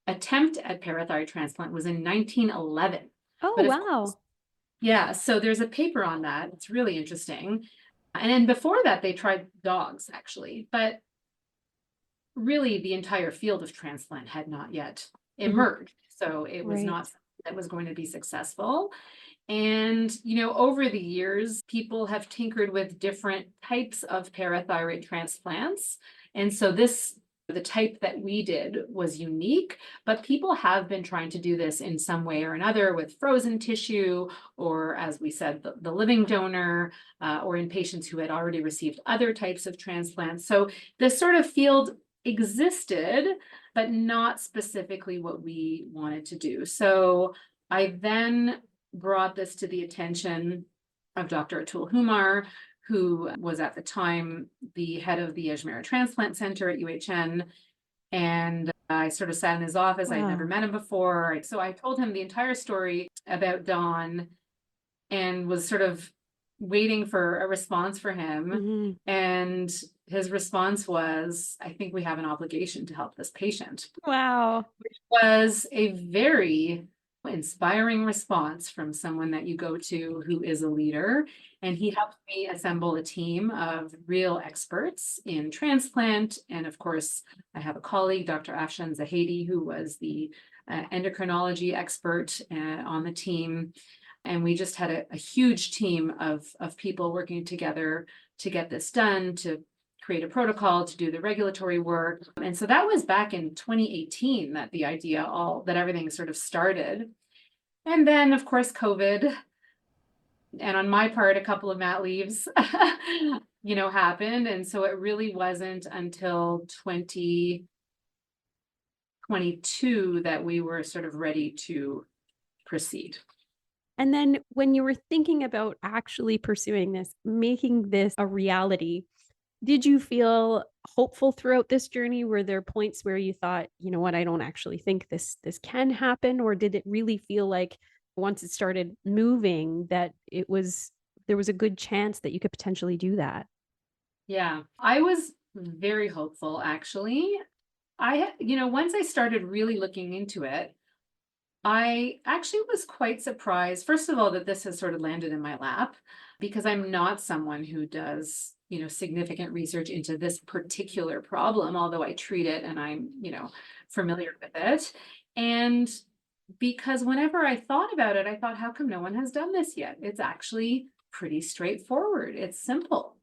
S3: attempt at parathyroid transplant was in 1911.
S1: Oh,
S3: But
S1: wow.
S3: yeah, so there's a paper on that. It's really interesting. And then before that, they tried dogs, actually, but really the entire field of transplant had not yet emerged. So it was not something that was going to be successful. And, you know, over the years, people have tinkered with different types of parathyroid transplants. And so the type that we did was unique, but people have been trying to do this in some way or another with frozen tissue, or as we said, the living donor, or in patients who had already received other types of transplants. So this sort of field existed, but not specifically what we wanted to do. So I then brought this to the attention of Dr. Atul Humar, who was at the time the head of the Ajmera Transplant Center at UHN. And I sort of sat in his office. I'd never met him before. So I told him the entire story about Dawn and was sort of waiting for a response for him. And his response was, I think we have an obligation to help this patient.
S1: Wow.
S3: Which was a very inspiring response from someone that you go to who is a leader. And he helped me assemble a team of real experts in transplant. And of course, I have a colleague, Dr. Afshan Zahedi, who was the endocrinology expert on the team. And we just had a huge team of people working together to get this done, to create a protocol, to do the regulatory work. And so that was back in 2018 that the idea, that everything sort of started. And then, of course, COVID, and on my part, a couple of mat leaves, you know, happened. And so it really wasn't until 2022 that we were sort of ready to proceed.
S1: And then when you were thinking about actually pursuing this, making this a reality, did you feel hopeful throughout this journey? Were there points where you thought, you know what, I don't actually think this can happen? Or did it really feel like once it started moving that there was a good chance that you could potentially do that?
S3: Yeah, I was very hopeful, actually. Once I started really looking into it, I actually was quite surprised, first of all, that this has sort of landed in my lap, because I'm not someone who does, significant research into this particular problem, although I treat it and I'm, familiar with it. And because whenever I thought about it, I thought, how come no one has done this yet? It's actually pretty straightforward. It's simple.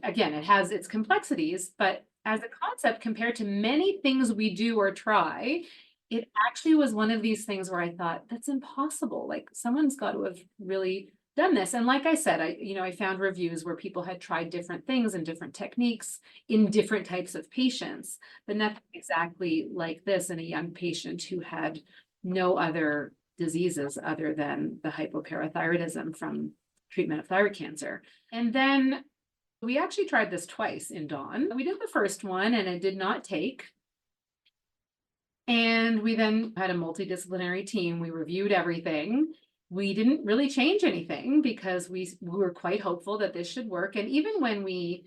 S3: Again, it has its complexities, but as a concept, compared to many things we do or try, it actually was one of these things where I thought, that's impossible. Like, someone's got to have really done this. And like I said, I found reviews where people had tried different things and different techniques in different types of patients, but nothing exactly like this in a young patient who had no other diseases other than the hypoparathyroidism from treatment of thyroid cancer. And then we actually tried this twice in Dawn. We did the first one and it did not take. And we then had a multidisciplinary team. We reviewed everything. We didn't really change anything because we were quite hopeful that this should work. And even when we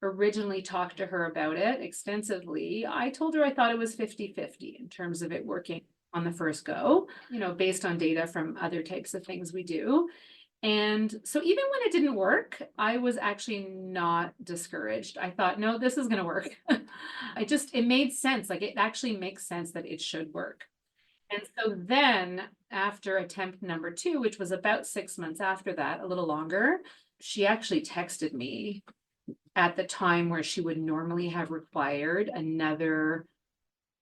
S3: originally talked to her about it extensively, I told her I thought it was 50-50 in terms of it working on the first go, based on data from other types of things we do. And so even when it didn't work, I was actually not discouraged. I thought, no, this is going to work. It made sense. Like, it actually makes sense that it should work. And so then after attempt number 2, which was about 6 months after that, a little longer, she actually texted me at the time where she would normally have required another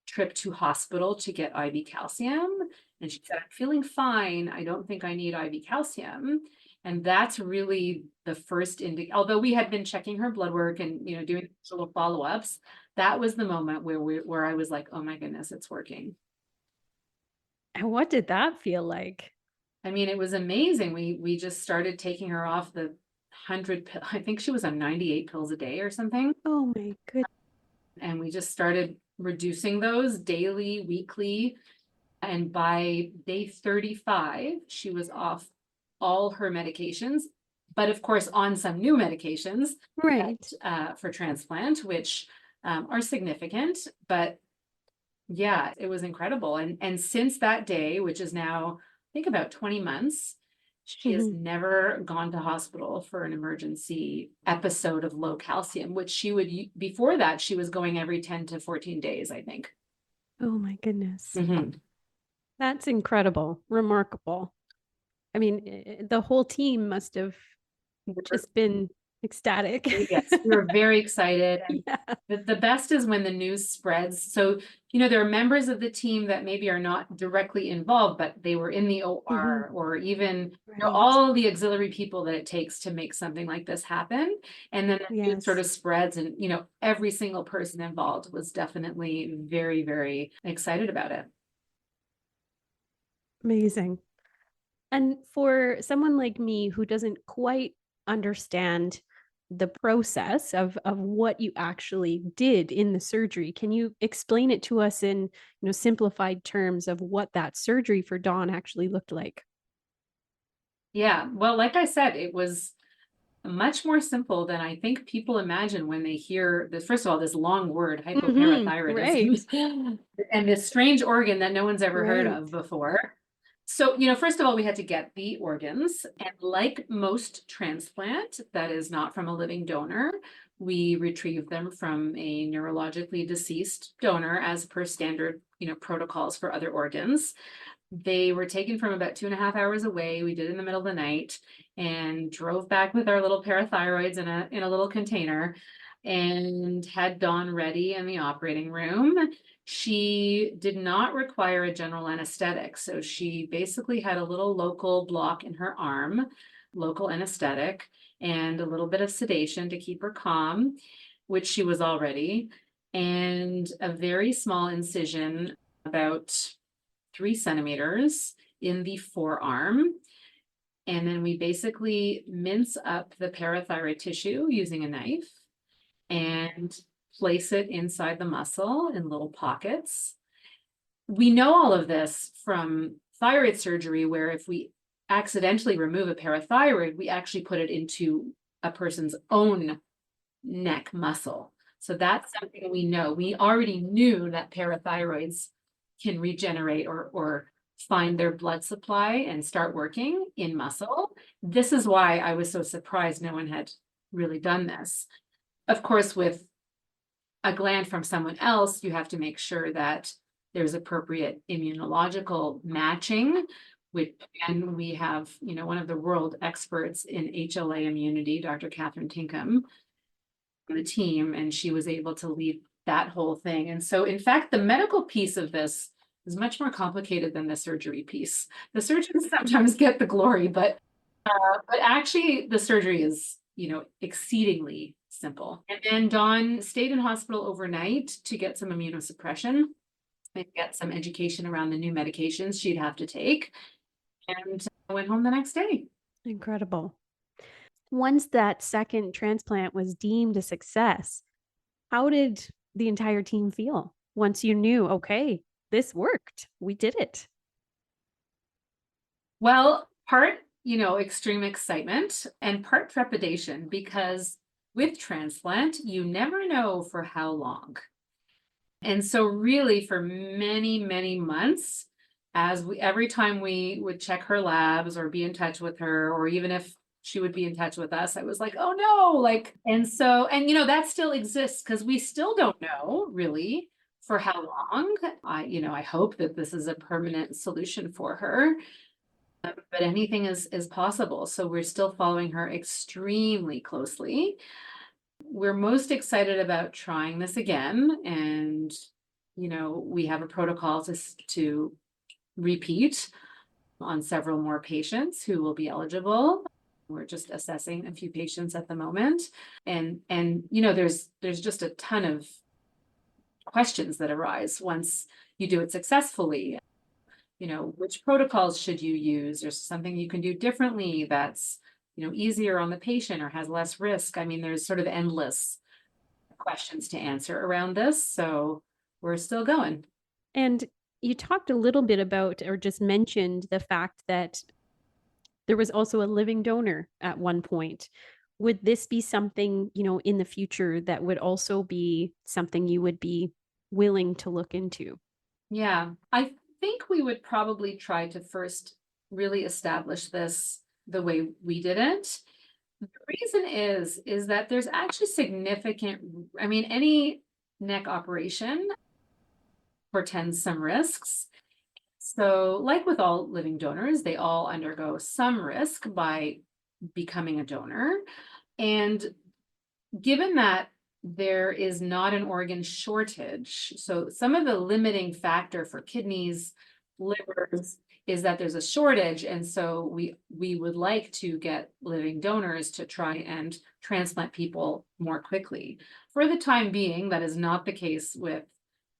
S3: trip to hospital to get IV calcium. And she said, I'm feeling fine. I don't think I need IV calcium. And that's really the first although we had been checking her blood work and, doing little follow-ups, that was the moment where I was like, oh my goodness, it's working.
S1: And what did that feel like?
S3: I mean, it was amazing. We just started taking her off the 100 pill. I think she was on 98 pills a day or something.
S1: Oh my goodness.
S3: And we just started reducing those daily, weekly. And by day 35, she was off all her medications, but of course on some new medications,
S1: right,
S3: for transplant, which are significant. But yeah, it was incredible. And since that day, which is now, I think, about 20 months, she has never gone to hospital for an emergency episode of low calcium, which she would, before that, she was going every 10 to 14 days, I think.
S1: Oh my goodness.
S3: Mm-hmm.
S1: That's incredible. Remarkable. I mean, the whole team must have just been ecstatic.
S3: Yes, we were very excited. And
S1: yeah.
S3: the best is when the news spreads. So, there are members of the team that maybe are not directly involved, but they were in the OR or even all the auxiliary people that it takes to make something like this happen. And then the news sort of spreads and, every single person involved was definitely very, very excited about it.
S1: Amazing. And for someone like me who doesn't quite understand the process of what you actually did in the surgery, can you explain it to us in simplified terms of what that surgery for Dawn actually looked like?
S3: Yeah, well, like I said, it was much more simple than I think people imagine when they hear this. First of all, this long word, hypoparathyroidism, and this strange organ that no one's ever heard of before. So, first of all, we had to get the organs, and like most transplant that is not from a living donor, we retrieve them from a neurologically deceased donor as per standard, protocols for other organs. They were taken from about 2.5 hours away. We did it in the middle of the night and drove back with our little parathyroids in a little container and had Dawn ready in the operating room. She did not require a general anesthetic. So she basically had a little local block in her arm, local anesthetic, and a little bit of sedation to keep her calm, which she was already, and a very small incision, about 3 centimeters in the forearm. And then we basically mince up the parathyroid tissue using a knife and place it inside the muscle in little pockets. We know all of this from thyroid surgery, where if we accidentally remove a parathyroid, we actually put it into a person's own neck muscle. So that's something we know. We already knew that parathyroids can regenerate or find their blood supply and start working in muscle. This is why I was so surprised no one had really done this. Of course, with a gland from someone else, you have to make sure that there's appropriate immunological matching, which, and we have, one of the world experts in HLA immunity, Dr. Catherine Tinkham, on the team, and she was able to lead that whole thing. And so, in fact, the medical piece of this is much more complicated than the surgery piece. The surgeons sometimes get the glory, but actually the surgery is, exceedingly simple. And then Dawn stayed in hospital overnight to get some immunosuppression and get some education around the new medications she'd have to take, and went home the next day.
S1: Incredible. Once that second transplant was deemed a success, how did the entire team feel once you knew, okay, this worked, we did it?
S3: Well, part, extreme excitement and part trepidation, because with transplant, you never know for how long. And so really for many, many months, every time we would check her labs or be in touch with her, or even if she would be in touch with us, I was like, oh no, and that still exists because we still don't know really for how long. I hope that this is a permanent solution for her. But anything is possible. So we're still following her extremely closely. We're most excited about trying this again. And, we have a protocol to repeat on several more patients who will be eligible. We're just assessing a few patients at the moment. And there's just a ton of questions that arise once you do it successfully. Which protocols should you use, or something you can do differently that's, easier on the patient or has less risk. I mean, there's sort of endless questions to answer around this. So we're still going.
S1: And you talked a little bit about, or just mentioned the fact that there was also a living donor at one point. Would this be something, in the future that would also be something you would be willing to look into?
S3: Yeah, I think we would probably try to first really establish this the way we did it. The reason is that there's actually significant, any neck operation portends some risks. So like with all living donors, they all undergo some risk by becoming a donor. And given that there is not an organ shortage, so some of the limiting factor for kidneys, livers, is that there's a shortage. And so we would like to get living donors to try and transplant people more quickly. For the time being, that is not the case with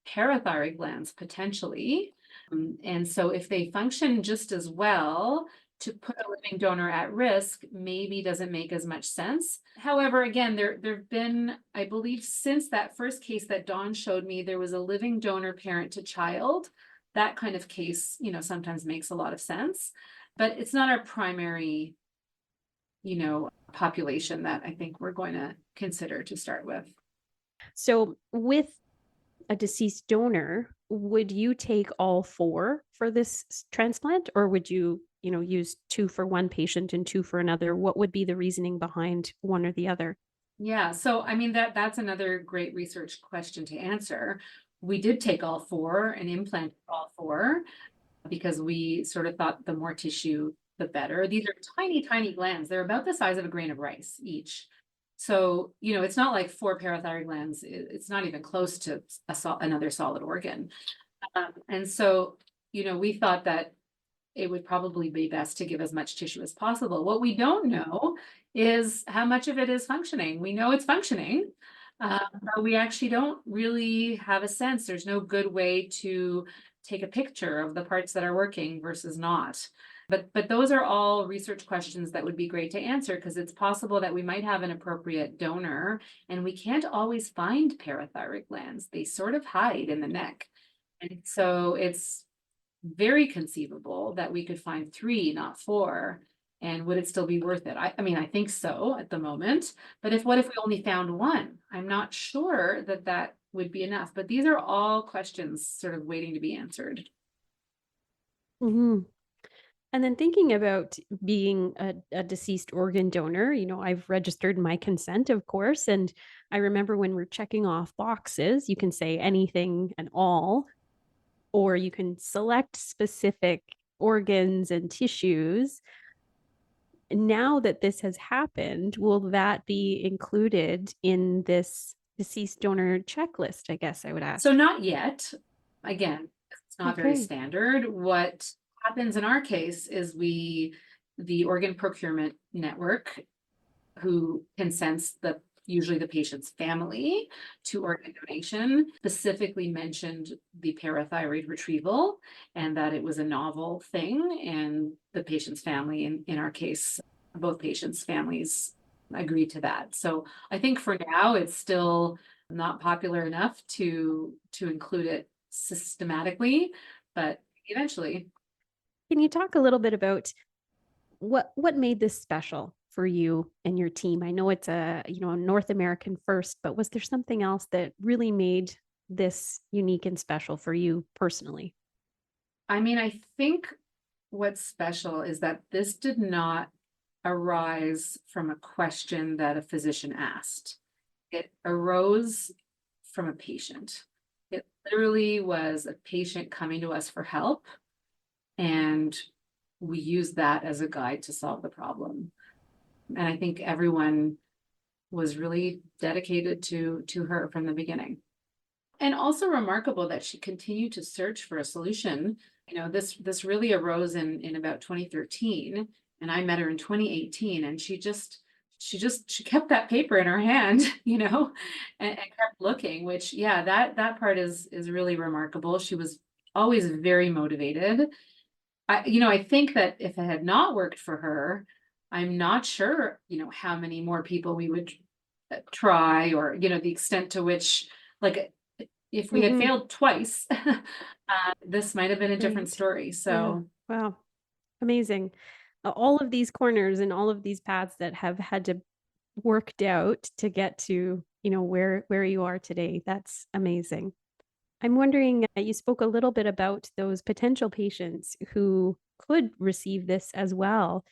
S3: parathyroid glands potentially. And so if they function just as well, to put a living donor at risk maybe doesn't make as much sense. However, again, there've been, I believe, since that first case that Dawn showed me, there was a living donor parent to child. That kind of case, sometimes makes a lot of sense, but it's not our primary, population that I think we're going to consider to start with.
S1: So with a deceased donor, would you take all 4 for this transplant, or would you, use 2 for one patient and 2 for another? What would be the reasoning behind one or the other?
S3: Yeah, so that's another great research question to answer. We did take all 4 and implant all 4 because we sort of thought the more tissue, the better. These are tiny, tiny glands. They're about the size of a grain of rice each. So, it's not like 4 parathyroid glands. It's not even close to another solid organ. And so, we thought that it would probably be best to give as much tissue as possible. What we don't know is how much of it is functioning. We know it's functioning, but we actually don't really have a sense. There's no good way to take a picture of the parts that are working versus not. But those are all research questions that would be great to answer, because it's possible that we might have an appropriate donor and we can't always find parathyroid glands. They sort of hide in the neck. And so it's very conceivable that we could find 3, not 4. And would it still be worth it? I think so at the moment. But what if we only found 1? I'm not sure that would be enough. But these are all questions sort of waiting to be answered.
S1: Mm-hmm. And then thinking about being a deceased organ donor, I've registered my consent, of course. And I remember when we're checking off boxes, you can say anything and all, or you can select specific organs and tissues. Now that this has happened, will that be included in this deceased donor checklist? I guess I would ask.
S3: So not yet. Again, it's not very
S1: Okay.
S3: standard. What happens in our case is the organ procurement network, who consents usually the patient's family to organ donation, specifically mentioned the parathyroid retrieval and that it was a novel thing, and the patient's family, in our case, both patients' families agreed to that. So I think for now it's still not popular enough to include it systematically, but eventually.
S1: Can you talk a little bit about what made this special for you and your team? I know it's a North American first, but was there something else that really made this unique and special for you personally?
S3: I mean, I think what's special is that this did not arise from a question that a physician asked. It arose from a patient. It literally was a patient coming to us for help, and we used that as a guide to solve the problem. And I think everyone was really dedicated to her from the beginning. And also remarkable that she continued to search for a solution. This really arose in about 2013, and I met her in 2018, and she kept that paper in her hand, and kept looking, which, yeah, that part is really remarkable. She was always very motivated. I think that if it had not worked for her, I'm not sure, how many more people we would try, or, the extent to which, like, if we had failed twice, this might have been a different story. So,
S1: yeah. Wow, amazing. All of these corners and all of these paths that have had to worked out to get to, where you are today. That's amazing. I'm wondering, you spoke a little bit about those potential patients who could receive this as well.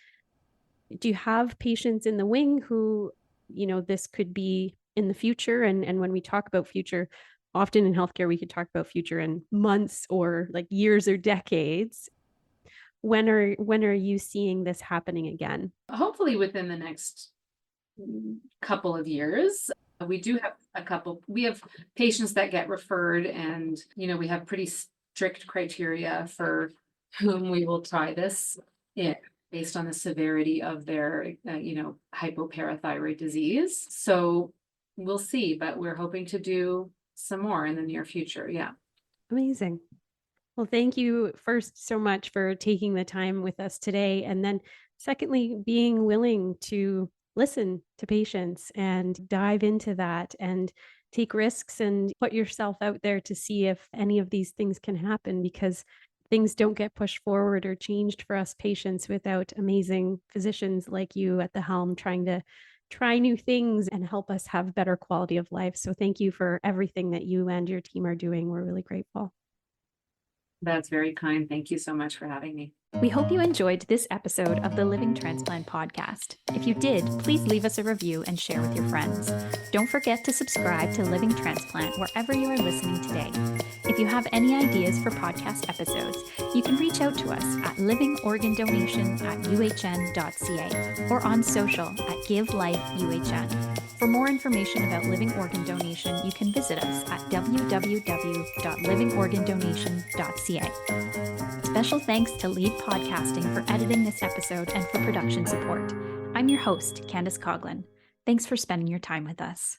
S1: Do you have patients in the wing who, this could be in the future? And when we talk about future, often in healthcare, we could talk about future in months or like years or decades. When are you seeing this happening again?
S3: hopefully within the next couple of years. We do have we have patients that get referred, and, we have pretty strict criteria for whom we will try this in, based on the severity of their, hypoparathyroid disease. So we'll see, but we're hoping to do some more in the near future. Yeah.
S1: Amazing. Well, thank you first so much for taking the time with us today. And then secondly, being willing to listen to patients and dive into that and take risks and put yourself out there to see if any of these things can happen, because things don't get pushed forward or changed for us patients without amazing physicians like you at the helm trying to try new things and help us have better quality of life. So thank you for everything that you and your team are doing. We're really grateful.
S3: That's very kind. Thank you so much for having me.
S1: We hope you enjoyed this episode of the Living Transplant podcast. If you did, please leave us a review and share with your friends. Don't forget to subscribe to Living Transplant wherever you are listening today. If you have any ideas for podcast episodes, you can reach out to us at livingorgandonation@uhn.ca or on social at GiveLifeUHN. For more information about living organ donation, you can visit us at www.livingorgandonation.ca. Special thanks to Lead Podcasting for editing this episode and for production support. I'm your host, Candice Coughlin. Thanks for spending your time with us.